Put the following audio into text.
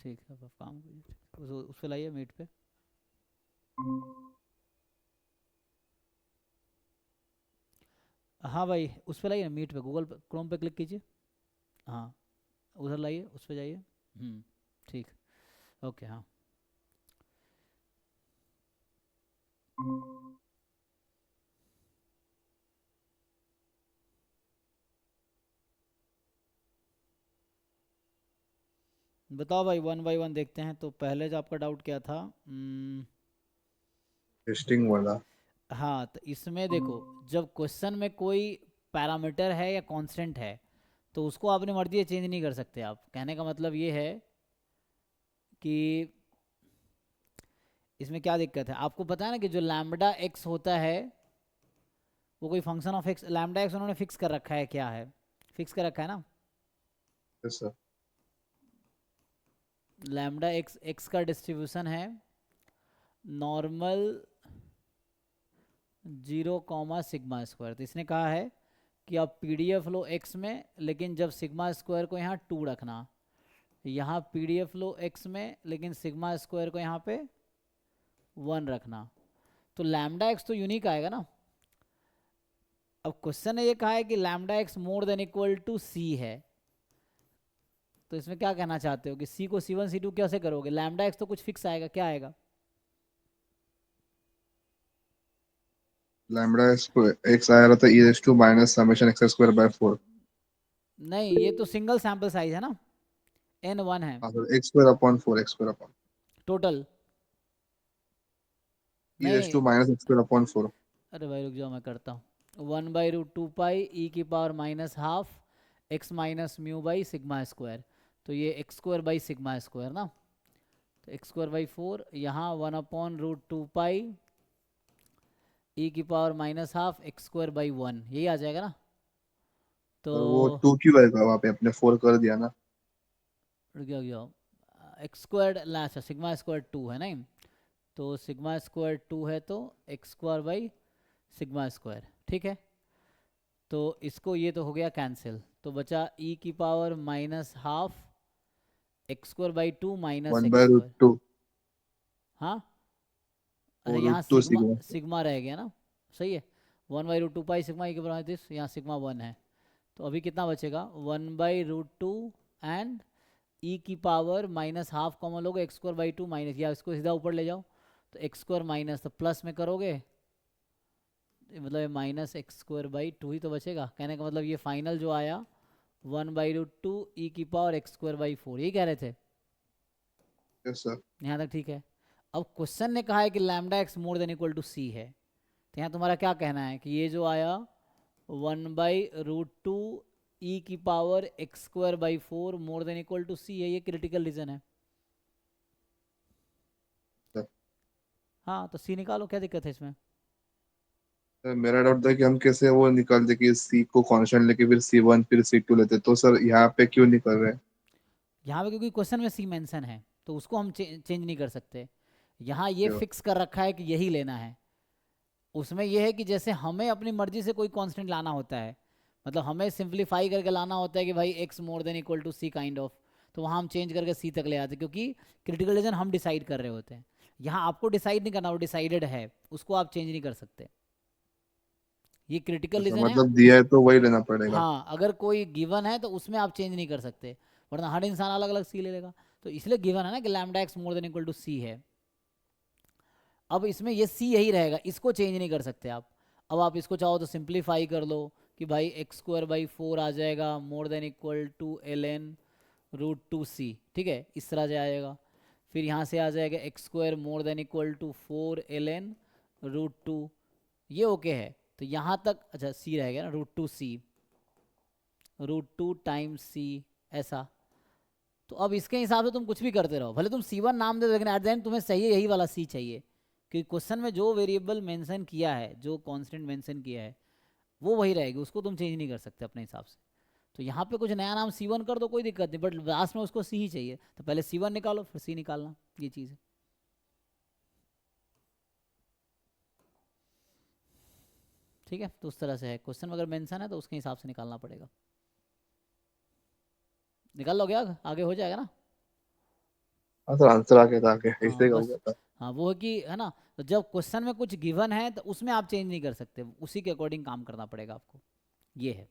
ठीक है, अब आप काम करिए, उस पे लाइए मीट पे। हाँ भाई, उस पे लाइए ना, मीट पे, गूगल पे, क्रोम पे क्लिक कीजिए। हाँ, उधर लाइए, उस पे जाइए। ठीक। ओके, हाँ। बताओ भाई, वन बाय वन देखते हैं। तो पहले जो आपका डाउट क्या था? टेस्टिंग वाला। हाँ, तो इसमें देखो, जब क्वेश्चन में कोई पैरामीटर है या कांस्टेंट है, तो उसको अपनी मर्जी से चेंज नहीं कर सकते आप। कहने का मतलब ये है कि इसमें क्या दिक्कत है, आपको पता है ना कि जो लैम्बडा एक्स होता है वो कोई function of x, lambda x उन्होंने फिक्स कर रखा है, क्या है, फिक्स कर रखा है ना। Yes sir. Lambda x, x का डिस्ट्रीब्यूशन है नॉर्मल 0, सिग्मा स्क्वायर। तो इसने कहा है कि आप पीडीएफ लो एक्स में, लेकिन जब सिग्मा स्क्वायर को यहाँ 2 रखना, यहाँ पीडीएफ लो एक्स में, लेकिन सिग्मा स्क्वायर को यहाँ पे 1 रखना। तो लैम्बडा एक्स तो यूनिक आएगा ना। अब क्वेश्चन ने ये कहा है कि lambda x more than equal to C है। तो इसमें क्या कहना चाहते हो कि सी को C1 C2 कैसे करोगे? लैम्बडा एक्स तो कुछ फिक्स आएगा, क्या आएगा? लैम्बडा एक्स आया रहा था e raise to minus summation x square by 4। नहीं, ये तो सिंगल सैंपल साइज है ना, N1 है हाँ sir, x square upon 4, x square upon total. E नहीं रेस नहीं, to minus x square upon 4। अरे भाई रुक जाओ, मैं करता हूँ। 1/√2 पाई ई की power minus half x minus mu by sigma square. तो ये x square by sigma square ना। तो एक्स स्क्वायर बाई 4, यहाँ 1/√2 पाई ई की power minus half x square by 1, यही आ जाएगा ना। तो और वो 2 क्यों आएगा वहाँ पे, अपने 4 कर दिया ना। रुक जाओ, एक्स स्क्वायर, अच्छा सिग्मा स्क्वायर 2 है नहीं, तो सिग्मा स्क्वायर 2 है तो x square by sigma square, ठीक है। तो इसको, ये तो हो गया कैंसिल, तो बचा ई की power minus half x square by 2 minus one x by root square. Two हाँ, अच्छा और यहाँ root two sigma, sigma. Sigma रह गया ना, सही है। 1/√2 पाई सिग्मा ई के बराबर दिस, यहाँ सिग्मा 1 है। तो अभी कितना बचेगा? 1/√2 एंड ई की पावर माइनस हाफ कॉमन लोगे, एक्स स्क्वायर बाई 2 माइनस, या इसको सीधा ऊपर ले जाओ, तो एक्स स्क्वायर माइनस, तो प्लस में करोगे, मतलब माइनस एक्स स्क्वायर बाई 2 ही तो बचेगा। कहने का मतलब ये फाइनल जो आया 1/√2 ई की पावर एक्स स्क्वायर बाई 4, यही कह रहे थे। Yes sir. यहाँ तक ठीक है। अब क्वेश्चन ने कहा है कि lambda x more than equal to C है। तो यहाँ तुम्हारा क्या कहना है कि ये जो आया 1/√2 ई की power x square by 4 more than equal to C है, ये क्रिटिकल रीजन है। सर हाँ, तो सी निकालो, क्या दिक्कत है इसमें? सर, मेरा डाउट था कि हम कैसे वो निकालते कि सी को कांस्टेंट लेके फिर C1 फिर C2 लेते, तो सर यहाँ पे क्यों नहीं कर रहे हैं? यहाँ पे क्योंकि क्वेश्चन में सी मेंशन है, तो उसको हम चेंज नहीं कर सकते। यहाँ ये क्यों? फिक्स कर रखा है कि यही लेना है। उसमें यह है कि जैसे हमें अपनी मर्जी से कोई कांस्टेंट लाना होता है, मतलब हमें सिंप्लीफाई करके लाना होता है कि भाई x more than equal to c kind of, तो वहाँ हम चेंज करके सी तक ले आते हैं, क्योंकि क्रिटिकल रीजन हम डिसाइड कर रहे होते हैं। यहाँ आपको डिसाइड नहीं करना, वो डिसाइडेड है, उसको आप चेंज नहीं कर सकते। ये क्रिटिकल ऐसा रीजन है। मतलब दिया है तो वही लेना पड़ेगा। हाँ, अगर कोई गिवन है तो उसमें आप चेंज नहीं कर सकते, वरना हर इंसान अलग अलग सी ले लेगा। तो इसलिए गिवन है ना कि lambda x more than equal to C है। अब इसमें ये सी यही रहेगा, इसको चेंज नहीं कर सकते आप। अब आप इसको चाहो तो सिंप्लीफाई कर लो कि भाई एक्स स्क्वायर बाई 4 आ जाएगा मोर देन इक्वल टू ln√2c, ठीक है, इस तरह से आएगा। फिर यहाँ से आ जाएगा x square more than equal to 4 ln√2, ये ओके है। तो यहाँ तक अच्छा, सी रह गया ना, √2c, √2 टाइम्स सी, ऐसा। तो अब इसके हिसाब से तुम कुछ भी करते रहो, भले तुम C1 नाम दे दो, लेकिन एट द एंड तुम्हें सही यही वाला सी चाहिए, क्योंकि क्वेश्चन में जो वेरिएबल मेंशन किया है, जो कांस्टेंट मेंशन किया है, वो वही रहेगी, उसको तुम चेंज नहीं कर सकते अपने हिसाब से। तो यहाँ पे कुछ नया नाम C1 कर दो, कोई दिक्कत नहीं, बट लास्ट में उसको सी ही चाहिए, तो पहले C1 निकालो फिर सी निकालना, ये चीज़ है। ठीक है, तो उस तरह से है, क्वेश्चन में अगर मेंशन है तो उसके हिसाब से निकालना पड़ेगा। निकाल लोगे, आगे आगे हो जाएगा ना। हाँ सर, आंसर आ गया था आगे, हाँ ऐसे ही हो बस। गया था। हाँ वो है कि है ना, तो जब क्वेश्चन में कुछ गिवन है तो उसमें आप चेंज नहीं कर सकते, उसी के अकॉर्डिंग काम करना पड़ेगा आपको, ये है।